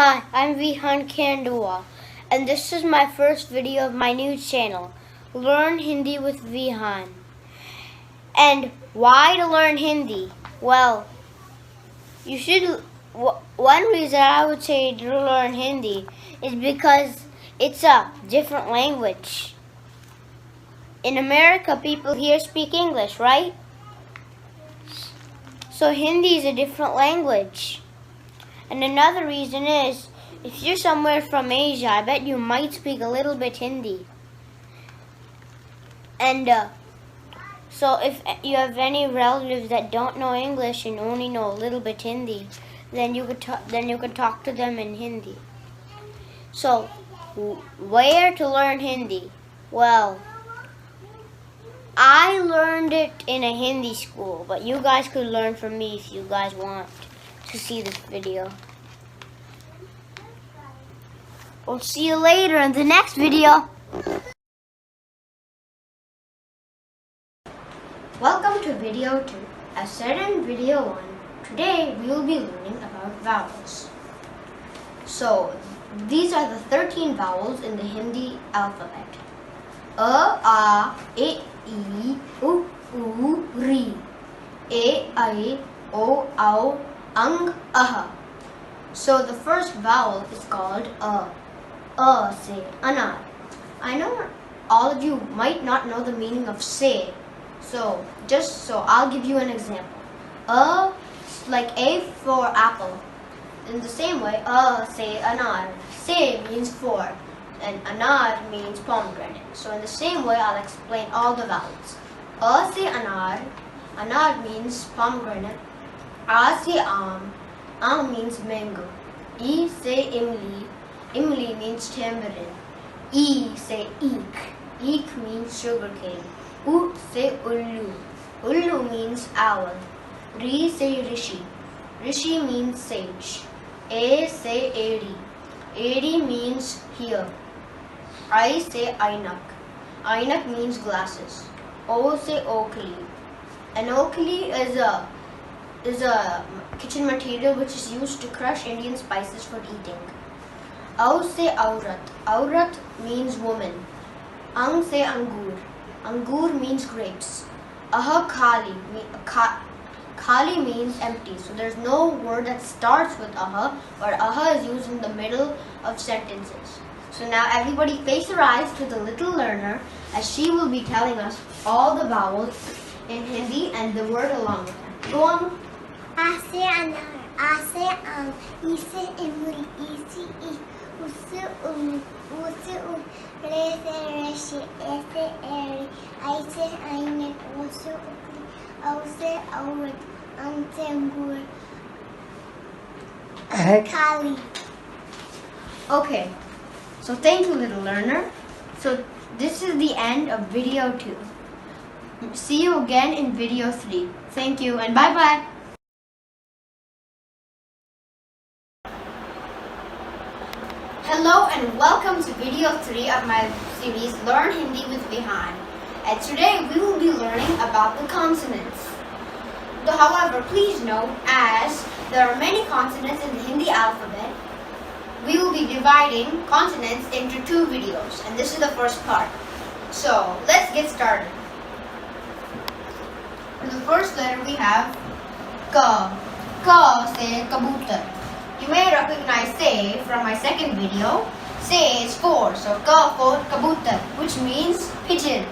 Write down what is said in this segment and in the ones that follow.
Hi, I'm Vihaan, and this is my first video of my new channel, Learn Hindi with Vihaan. And why to learn Hindi? Well, one reason I would say to learn Hindi is because it's a different language. In America, people here speak English, right? So Hindi is a different language. And another reason is, if you're somewhere from Asia, I bet you might speak a little bit Hindi. And so if you have any relatives that don't know English and only know a little bit Hindi, then you could talk to them in Hindi. So, where to learn Hindi? Well, I learned it in a Hindi school, but you guys could learn from me if you guys want to see this video. We'll see you later in the next video. Welcome to video 2. As said in video 1, today we will be learning about vowels. So, these are the 13 vowels in the Hindi alphabet. A, E, I, U, Ri. A, I, O, Au, Ang, Aha. So the first vowel is called A. A, say, anar. I know all of you might not know the meaning of say. So I'll give you an example. A, like A for apple. In the same way, A, say, anar. Say means for, and anar means pomegranate. So in the same way, I'll explain all the vowels. A, say, anar. Anar means pomegranate. A, say, am means mango. I, say, imli. Imli means tamarind. I, say, eek. Eek means sugarcane. U, say, ullu. Ullu means owl. Ri, say, rishi. Rishi means sage. A, say, adi. Adi means here. I, say, ainak. Ainak means glasses. O, say, oakley. An oakley is a kitchen material which is used to crush Indian spices for eating. Au, say, aurat. Aurat means woman. Ang, say, angur. Angur means grapes. Aha, khali. Khali means empty. So there's no word that starts with aha, or aha is used in the middle of sentences. So now everybody face their eyes to the little learner, as she will be telling us all the vowels in Hindi and the word along with them. Go on. A se anar, A se am, I se imli, I se I, U se ulu, U se ul, Re se reshi, E se eri, I se ainek, O se ukli, Au se aurat, Ang se angur, Kali. Okay, so thank you, little learner. So this is the end of video 2. See you again in video 3. Thank you and bye-bye. Hello and welcome to video 3 of my series Learn Hindi with Vihaan. And today we will be learning about the consonants. However, please note, as there are many consonants in the Hindi alphabet, we will be dividing consonants into 2 videos, and this is the first part. So let's get started. For the first letter we have Ka. Ka, say kabutar. You may recognize say from my second video. Say is for, so ka for kabutar, which means pigeon.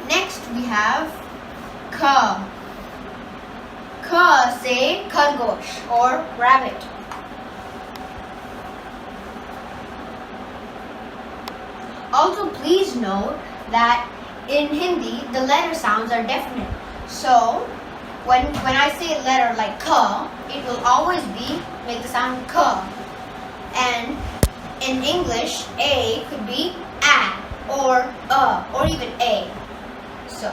Next we have Ka. Ka, say khargosh or rabbit. Also please note that in Hindi the letter sounds are definite. So when I say a letter like ka, it will always make the sound ka. And in English, A could be a or even a. So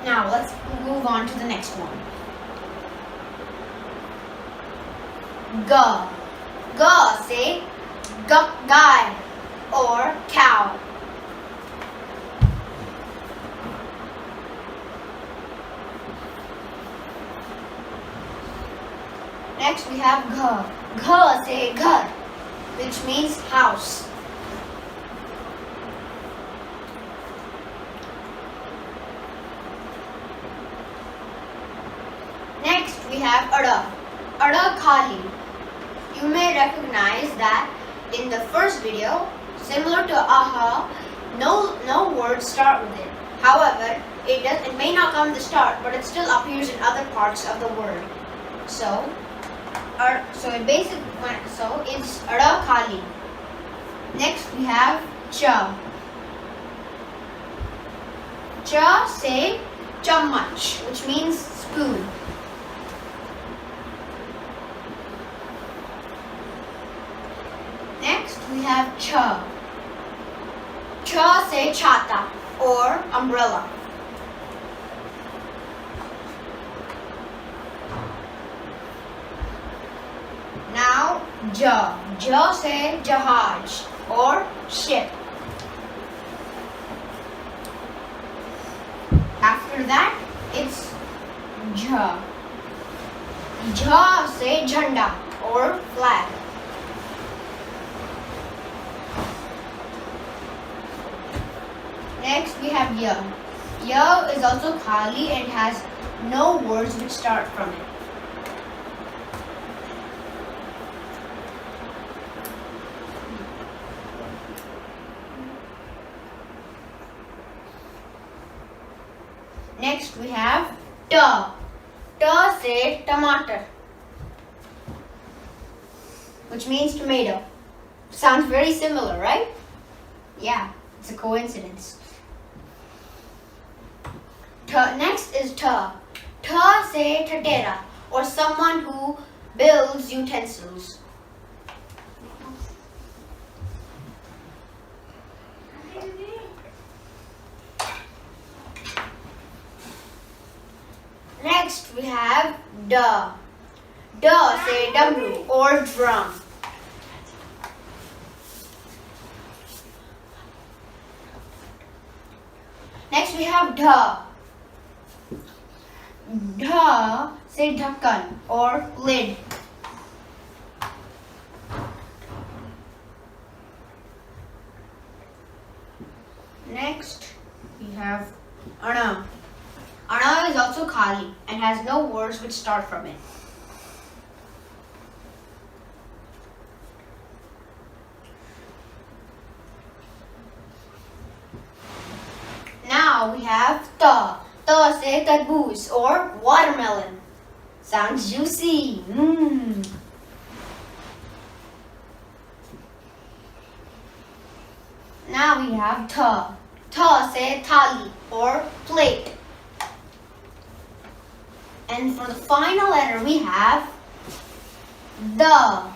now let's move on to the next one. Ga. Ga, say guy or cow. Next we have ghar. Ghar, say ghar, which means house. Next we have ada. Ada khali. You may recognize that in the first video, similar to aha, no words start with it. However, it may not come at the start, but it still appears in other parts of the word. So it's ada khali. Next we have cha. Cha, say chammach, which means spoon. Next we have cha. Cha, say chata or umbrella. Now ja. Ja, say jahaj or ship. After that it's ja. Ja, say jhanda or flag. Next we have ya. Ya is also khali and has no words which start from it. Next we have ta. Ta, say tomato, which means tomato. Sounds very similar, right? Yeah, it's a coincidence. Next is ta. Ta, say tatera or someone who builds utensils. Next we have da. Da, say dabru or drum. Next we have dha. Dha, say dhakkan or lid. Next we have ana. Ana is also khali and has no words which start from it. Now we have ta. Ta, say tarboos or watermelon. Sounds juicy. Now we have ta. Ta, say thali or plate. And for the final letter we have da.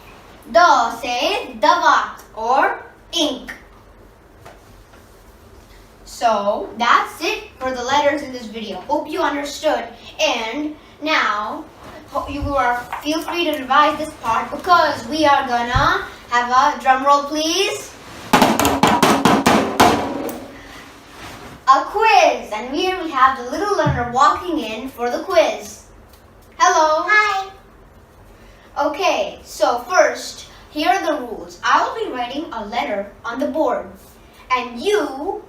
Da, say davat or ink. So that's it for the letters in this video. Hope you understood. And now feel free to revise this part because we are gonna have a drum roll, please. A quiz, and here we have the little learner walking in for the quiz. Hello. Hi. Okay, so first, here are the rules. I will be writing a letter on the board, and you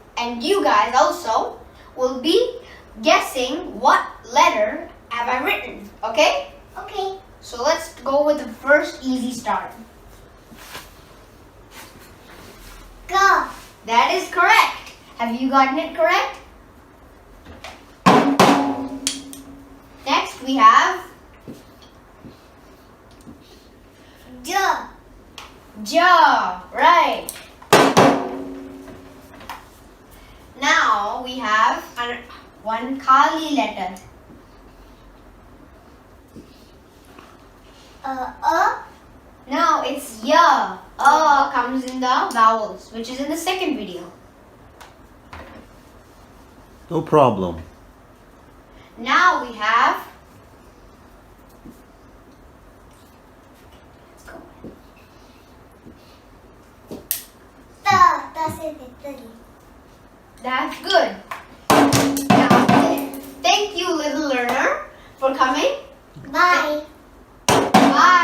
guys also will be guessing what letter have I written, okay? Okay. So let's go with the first easy start. Go. That is correct. Have you gotten it correct? Next we have Ja. ja, right. Now we have one khali letter. No, it's ya. Comes in the vowels, which is in the second video. No problem. Now we have Ta. Ta, say titri. That's good. That's it. Thank you, little learner, for coming. Bye. Bye.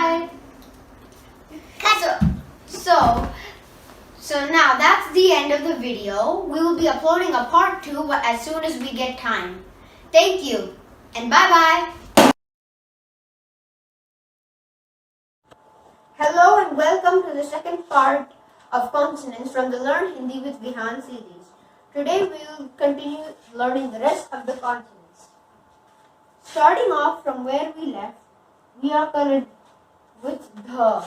the video. We will be uploading a part 2 as soon as we get time. Thank you and bye-bye. Hello and welcome to the second part of consonants from the Learn Hindi with Vihaan series. Today we will continue learning the rest of the consonants. Starting off from where we left, we are going to with dha.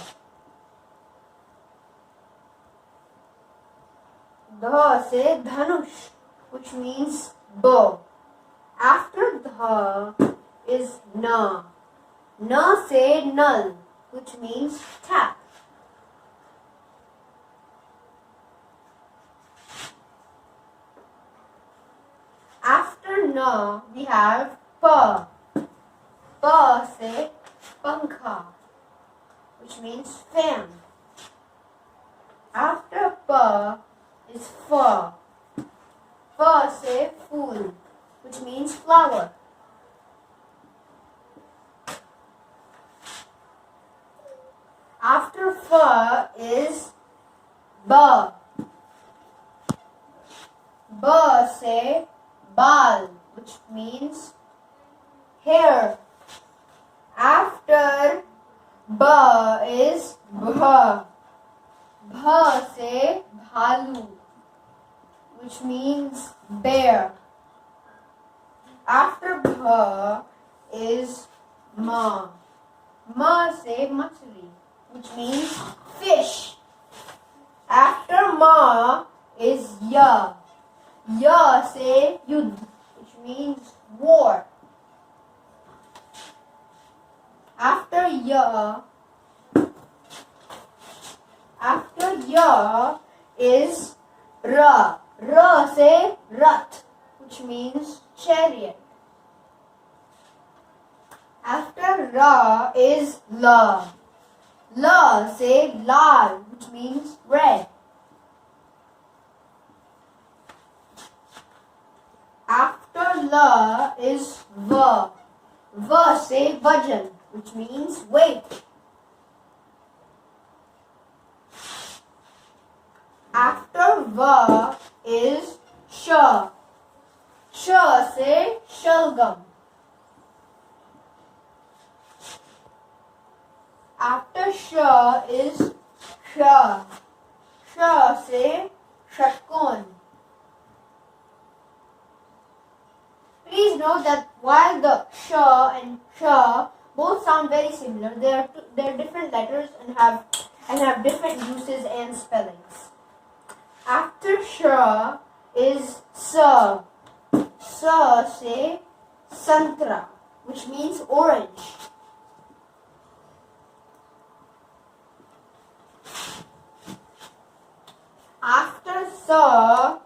Dha say dhanush, which means bow. After dha is na. Na say nal, which means tap. After na, we have pa. Pa say pankha, which means fan. After pa is fa. Fa say fool, which means flower. After fa is ba. Ba say bal, which means hair. After ba is bha. Bha say bhalu, which means bear. After bha is ma. Ma say machli, which means fish. After ma is ya. Ya say yudh, which means war. After ya is ra. Ra say rat, which means chariot. After ra is la. La say lal, which means red. After la is va. Va say vajan, which means weight. After va is sha. Sha say shalgam. After sha is sha. Sha say shatkon. Please note that while the sha and sha both sound very similar, they are different letters and have different uses and spellings. After sha is sa. Sa say santra, which means orange. After sa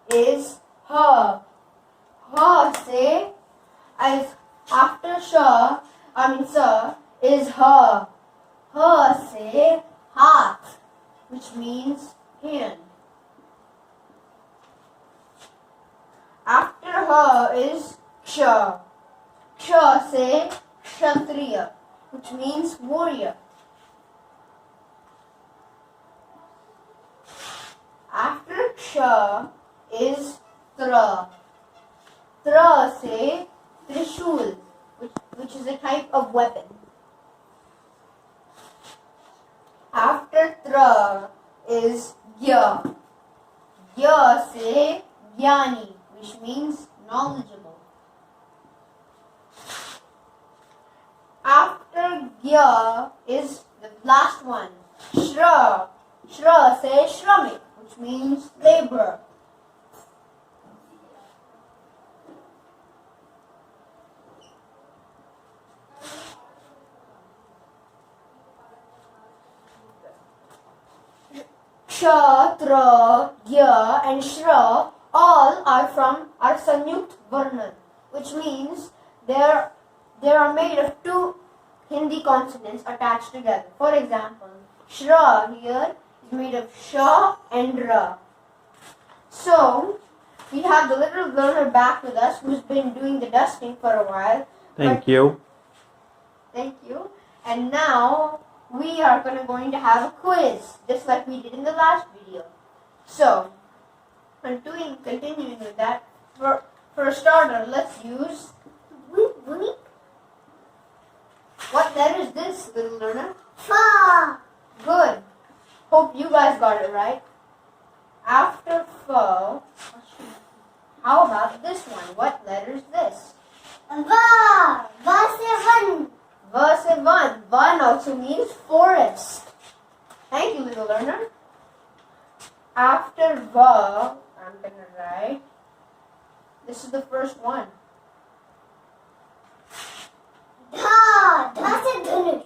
is ha. Ha say as after sa is ha. Ha say heart, which means hand. After ha is ksha. Ksha say kshatriya, which means warrior. After ksha is tra. Tra say trishul, which is a type of weapon. After tra is gya. Gya say gyani, which means knowledgeable. After gya is the last one, shra. Shra say shramik, which means laborer. Ksha, tra, gya and shra all are sanyukt varna, which means they are made of two Hindi consonants attached together. For example, shra here is made of sha and ra. So we have the little learner back with us who's been doing the dusting for a while. Thank you. Thank you. And now we are going to have a quiz, just like we did in the last video. So, Continuing with that, for a starter, let's use Boink. what letter is this, little learner? Fa. Good. Hope you guys got it right. After fa, how about this one? What letter is this? Va. Va. Verse 1. One also means forest. Thank you, little learner. After va, I'm going to write, this is the first one. Da. Da se dhanush.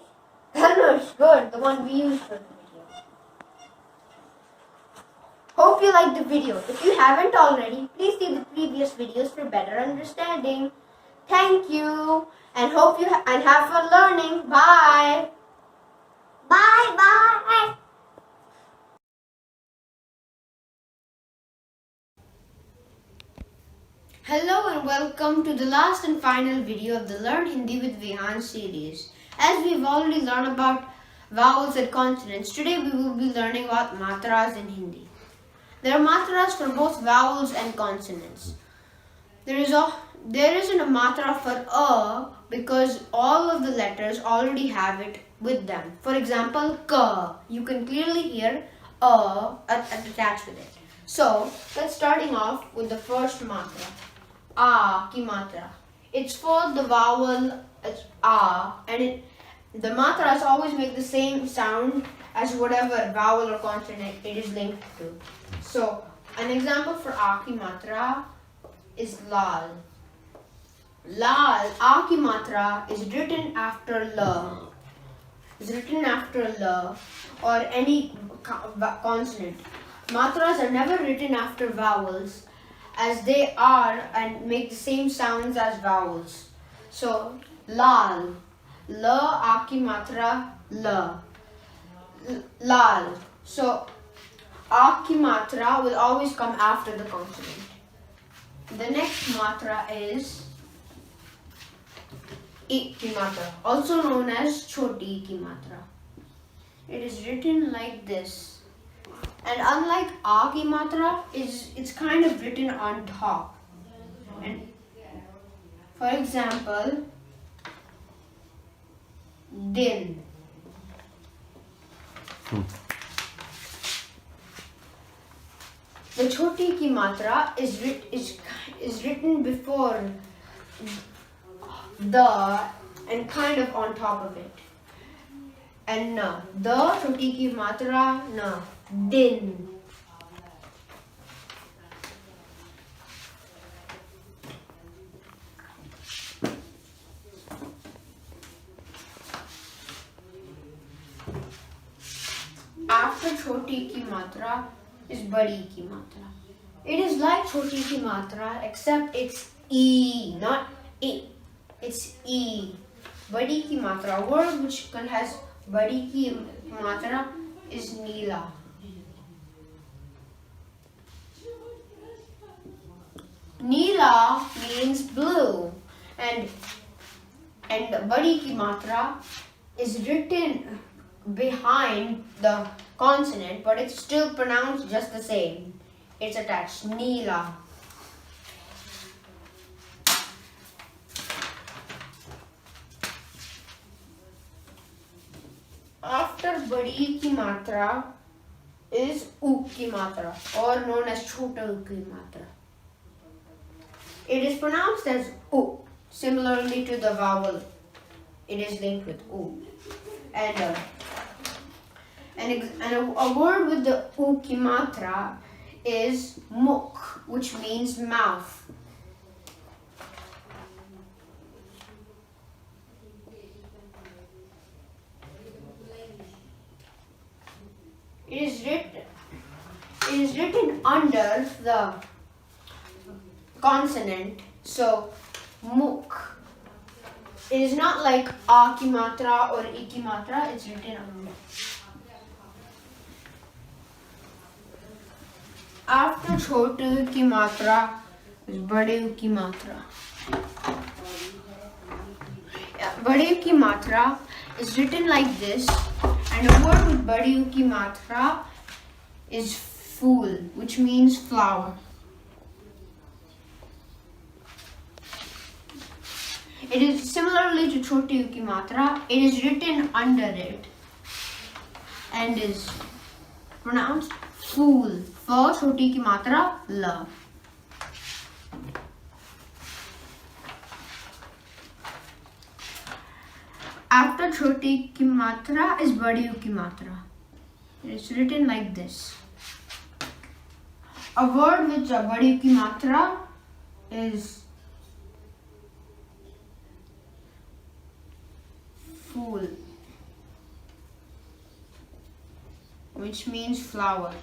Dhanush, good, the one we used for the video. Hope you liked the video. If you haven't already, please see the previous videos for better understanding. Thank you, and hope you and have fun learning. Bye. Bye. Hello and welcome to the last and final video of the Learn Hindi with Vihaan series. As we've already learned about vowels and consonants, today we will be learning about matras in Hindi. There are matras for both vowels and consonants. There isn't a matra for a because all of the letters already have it with them. For example, ka. You can clearly hear a attached with it. So, let's starting off with the first matra. A ki matra. It's for the vowel a, and the matras always make the same sound as whatever vowel or consonant it is linked to. So, an example for a ki matra is lal. Lal, a ki matra is written after la. Is written after la or any consonant. Matras are never written after vowels, as they are and make the same sounds as vowels. So, lal, la, a ki matra, la, lal. So, a ki matra will always come after the consonant. The next matra is I ki matra, also known as choti ki matra. It is written like this. And unlike a ki matra, it's kind of written on top. And for example, din. The choti ki matra is written before the and kind of on top of it. And na. The choti ki matra na. Din. After choti ki matra is badi ki matra. It is like choti ki matra except it's E, not I. It's E. Badi ki matra. A word which has badi ki matra is neela. Neela means blue, and badi ki matra is written behind the consonant, but it's still pronounced just the same. It's attached. Neela. After badi ki matra is u ki matra, or known as chota u ki matra. It is pronounced as u, similarly to the vowel. It is linked with u. And a word with the u ki matra is mukh, which means mouth. It is written under the consonant, so mukh. It is not like a ki matra or I ki matra, it's written under. After chotu ki matra is bade ki matra. Bade ki matra is written like this, and a word with bade ki matra is fool, which means flower. It is similarly to choti u ki matra. It is written under it and is pronounced fool. For choti ki matra la. After choti ki matra is badi u ki matra. It is written like this. A word with a badi u ki matra is fool, which means flower.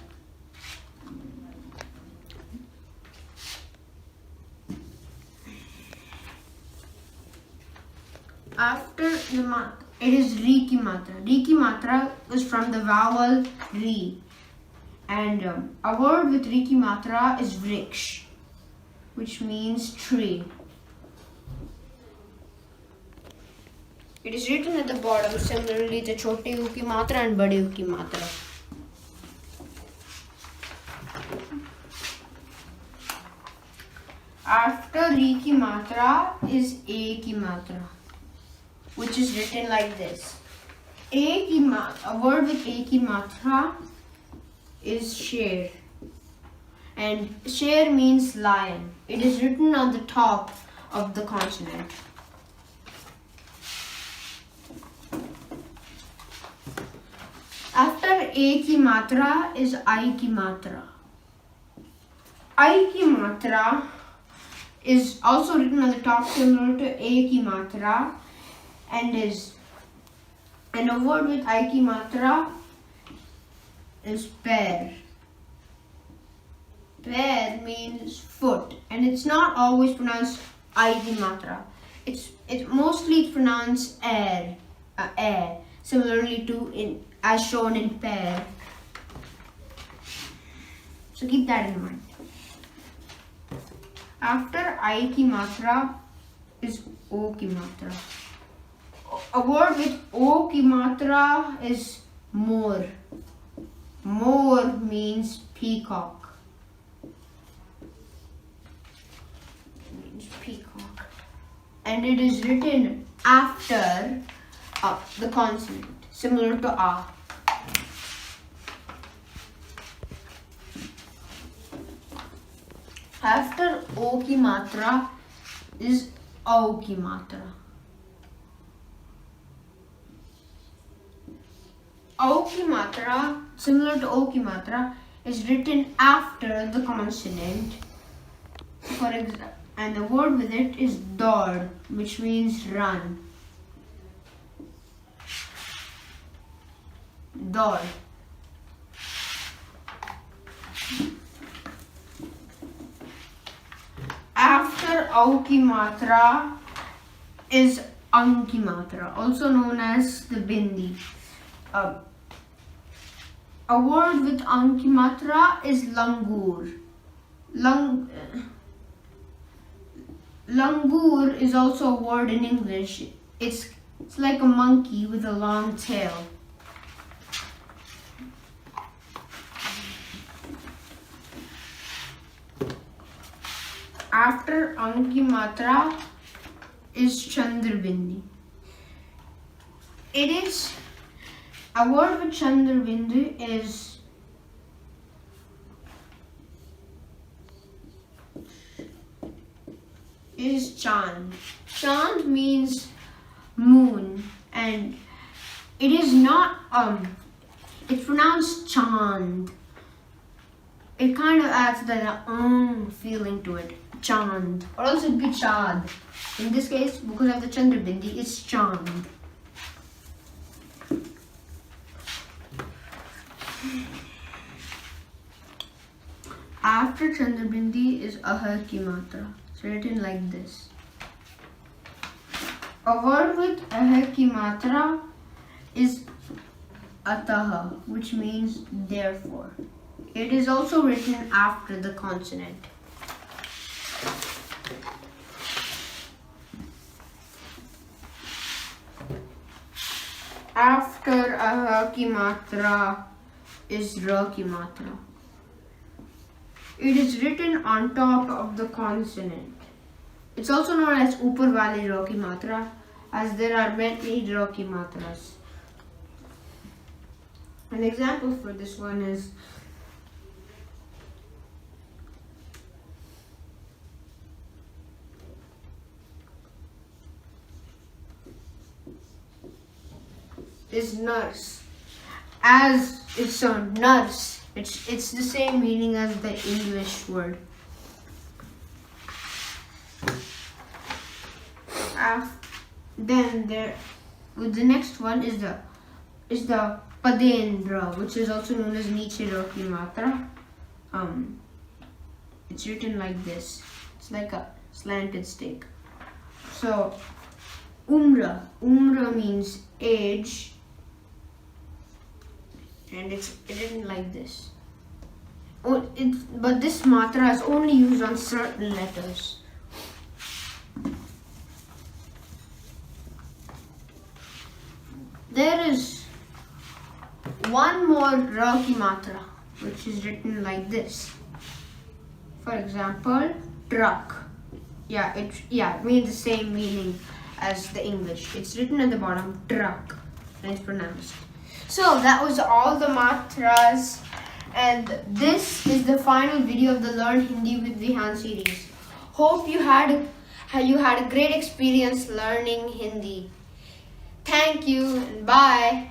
After the it is ri ki matra. Ri ki matra is from the vowel ri, and a word with ri ki matra is vriksh, which means tree. It is written at the bottom similarly to choti u ki matra and badi u ki matra. After ri ki matra is a ki matra, which is written like this. A word with a ki matra is sher, and sher means lion. It is written on the top of the consonant. After a ki matra is I ki matra. I ki matra is also written on the top similar to a ki matra, and a word with I ki matra is pair. Pair means foot, and it's not always pronounced I ki matra. It's mostly pronounced air, similarly to as shown in pair. So keep that in mind. After I ki matra is O ki matra. A word with O ki matra is more. More means peacock. And it is written after the consonant, similar to A. After O ki matra is O ki matra. O ki matra, similar to O ki matra, is written after the consonant. For example, and the word with it is dord, which means run. Dord. After au ki matra is ang ki matra, also known as the bindi. A word with ang ki matra is langur. Langur is also a word in English. It's like a monkey with a long tail. After ang ki matra is chandrabindi. It is a word with chandrabindi is chand. Chand means moon, and it is not it's pronounced chand. It kind of adds the feeling to it. Chand, or else it'd be chad. In this case, because of the chandrabindi, it's chand. After chandrabindi is aha ki matra. It's written like this. A word with aha ki matra is ataha, which means therefore. It is also written after the consonant. After aha ki matra is ra ki matra. It is written on top of the consonant. It's also known as Upar Wali Ra ki Matra, as there are many Ra ki Matras. An example for this one is nurse. As it's a nurse, it's the same meaning as the English word. Then the next one is the Padendra, which is also known as Niche Ra ki Matra. It's written like this. It's like a slanted stick. So Umra means age, and it's written like this. But this matra is only used on certain letters. There is one more Ra ki Matra, which is written like this. For example, truck. It means the same meaning as the English. It's written at the bottom, truck, and it's pronounced. So that was all the matras, and this is the final video of the Learn Hindi with Vihaan series. Hope you had a great experience learning Hindi. Thank you and bye.